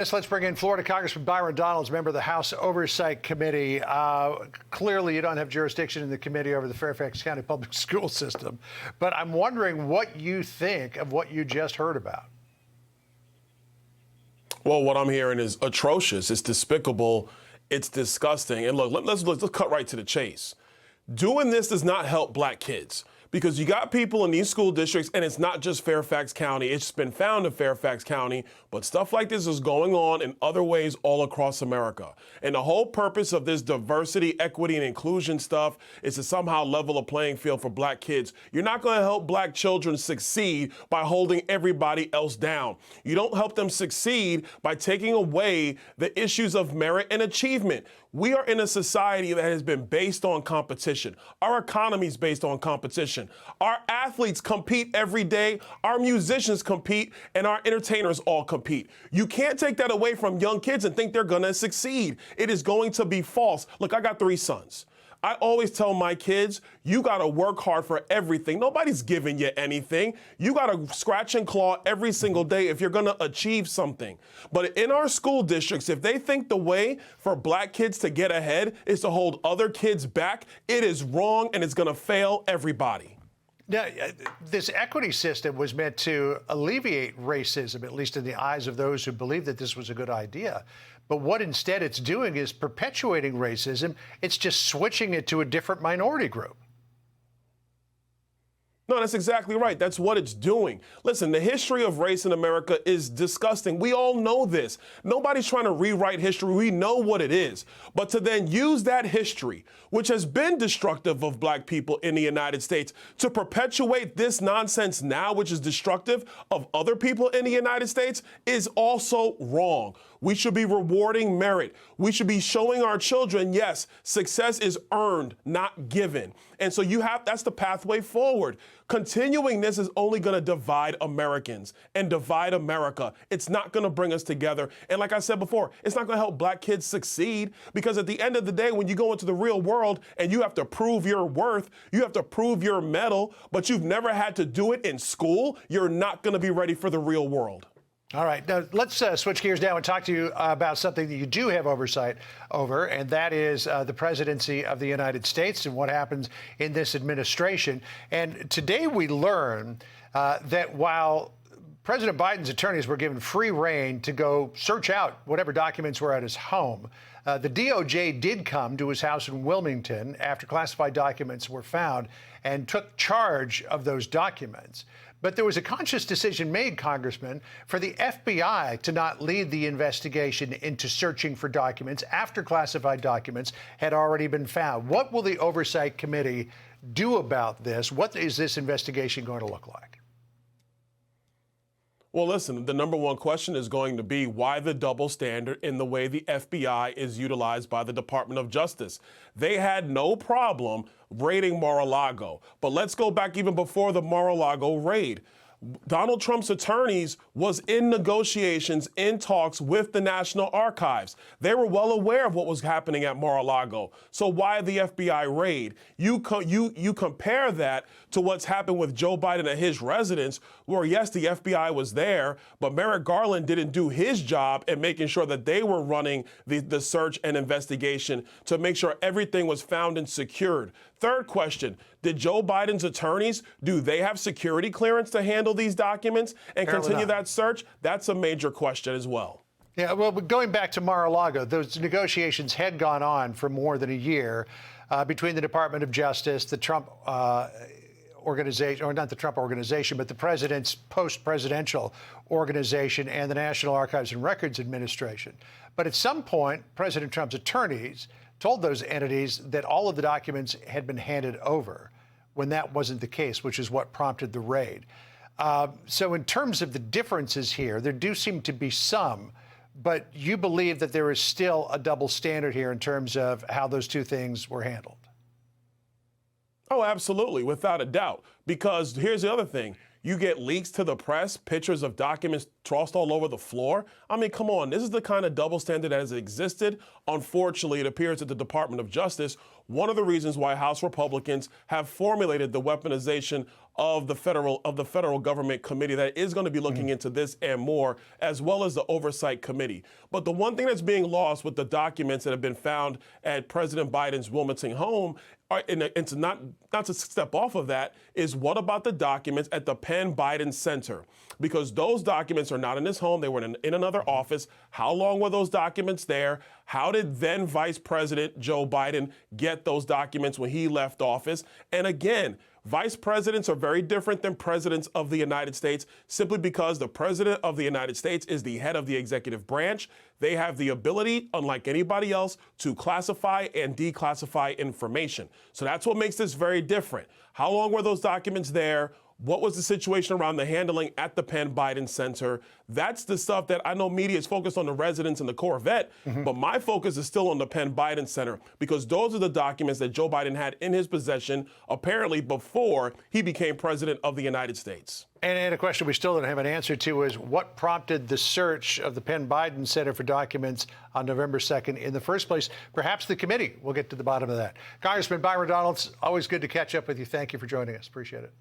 Let's bring in Florida Congressman Byron Donalds, member of the House Oversight Committee. Clearly, you don't have jurisdiction in the committee over the Fairfax County public school system, but I'm wondering what you think of what you just heard about. Well, what I'm hearing is atrocious. It's despicable. It's disgusting. And look, let's cut right to the chase. Doing this does not help black kids, because you got people in these school districts, and it's not just Fairfax County. It's been found in Fairfax County, but stuff like this is going on in other ways all across America. And the whole purpose of this diversity, equity, and inclusion stuff is to somehow level a playing field for black kids. You're not going to help black children succeed by holding everybody else down. You don't help them succeed by taking away the issues of merit and achievement. We are in a society that has been based on competition. Our economy is based on competition. Our athletes compete every day. Our musicians compete, and our entertainers all compete. You can't take that away from young kids and think they're going to succeed. It is going to be false. Look, I got 3 sons. I always tell my kids, you got to work hard for everything. Nobody's giving you anything. You got to scratch and claw every single day if you're going to achieve something. But in our school districts, if they think the way for black kids to get ahead is to hold other kids back, it is wrong, and it's going to fail everybody. Now, this equity system was meant to alleviate racism, at least in the eyes of those who believe that this was a good idea. But what instead it's doing is perpetuating racism. It's just switching it to a different minority group. No, that's exactly right. That's what it's doing. Listen, the history of race in America is disgusting. We all know this. Nobody's trying to rewrite history. We know what it is. But to then use that history, which has been destructive of black people in the United States, to perpetuate this nonsense now, which is destructive of other people in the United States, is also wrong. We should be rewarding merit. We should be showing our children, yes, success is earned, not given. And so that's the pathway forward. Continuing this is only going to divide Americans and divide America. It's not going to bring us together. And like I said before, it's not going to help black kids succeed, because at the end of the day, when you go into the real world and you have to prove your worth, you have to prove your mettle, but you've never had to do it in school, you're not going to be ready for the real world. All right, now let's switch gears now and talk to you about something that you do have oversight over, and that is the presidency of the United States and what happens in this administration. And today we learn that while President Biden's attorneys were given free rein to go search out whatever documents were at his home, the DOJ did come to his house in Wilmington after classified documents were found and took charge of those documents. But there was a conscious decision made, Congressman, for the FBI to not lead the investigation into searching for documents after classified documents had already been found. What will the Oversight Committee do about this? What is this investigation going to look like? Well, listen, the number one question is going to be why the double standard in the way the FBI is utilized by the Department of Justice. They had no problem raiding Mar-a-Lago, but let's go back even before the Mar-a-Lago raid. Donald Trump's attorneys was in negotiations, in talks with the National Archives. They were well aware of what was happening at Mar-a-Lago. So why the FBI raid? You compare that to what's happened with Joe Biden at his residence, where yes, the FBI was there, but Merrick Garland didn't do his job in making sure that they were running the search and investigation to make sure everything was found and secured. Third question, did Joe Biden's attorneys, do they have security clearance to handle these documents and continue that search? That's a major question as well. Yeah, well, going back to Mar-a-Lago, those negotiations had gone on for more than a year between the Department of Justice, the Trump organization, or not the Trump organization, but the president's post-presidential organization and the National Archives and Records Administration. But at some point, President Trump's attorneys told those entities that all of the documents had been handed over when that wasn't the case, which is what prompted the raid. So in terms of the differences here, there do seem to be some, but you believe that there is still a double standard here in terms of how those two things were handled. Oh, absolutely, without a doubt. Because here's the other thing. You get leaks to the press, pictures of documents tossed all over the floor. I mean, come on, this is the kind of double standard that has existed. Unfortunately, it appears that the Department of Justice one of the reasons why House Republicans have formulated the weaponization of the federal government committee that is going to be looking into this and more, as well as the oversight committee. But the one thing that's being lost with the documents that have been found at President Biden's Wilmington home, and to not to step off of that, is what about the documents at the Penn Biden Center? Because those documents are not in his home. They were in another office. How long were those documents there? How did then Vice President Joe Biden get those documents when he left office? And again, vice presidents are very different than presidents of the United States simply because the president of the United States is the head of the executive branch. They have the ability, unlike anybody else, to classify and declassify information. So that's what makes this very different. How long were those documents there? What was the situation around the handling at the Penn Biden Center? That's the stuff that I know media is focused on, the residents and the Corvette, but my focus is still on the Penn Biden Center because those are the documents that Joe Biden had in his possession apparently before he became president of the United States. And a question we still don't have an answer to is what prompted the search of the Penn Biden Center for documents on November 2nd in the first place? Perhaps the committee will get to the bottom of that. Congressman Byron Donalds, always good to catch up with you. Thank you for joining us. Appreciate it.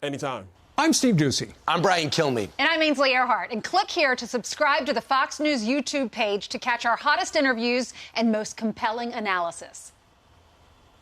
Anytime. I'm Steve Doocy. I'm Brian Kilmeade. And I'm Ainsley Earhart. And click here to subscribe to the Fox News YouTube page to catch our hottest interviews and most compelling analysis.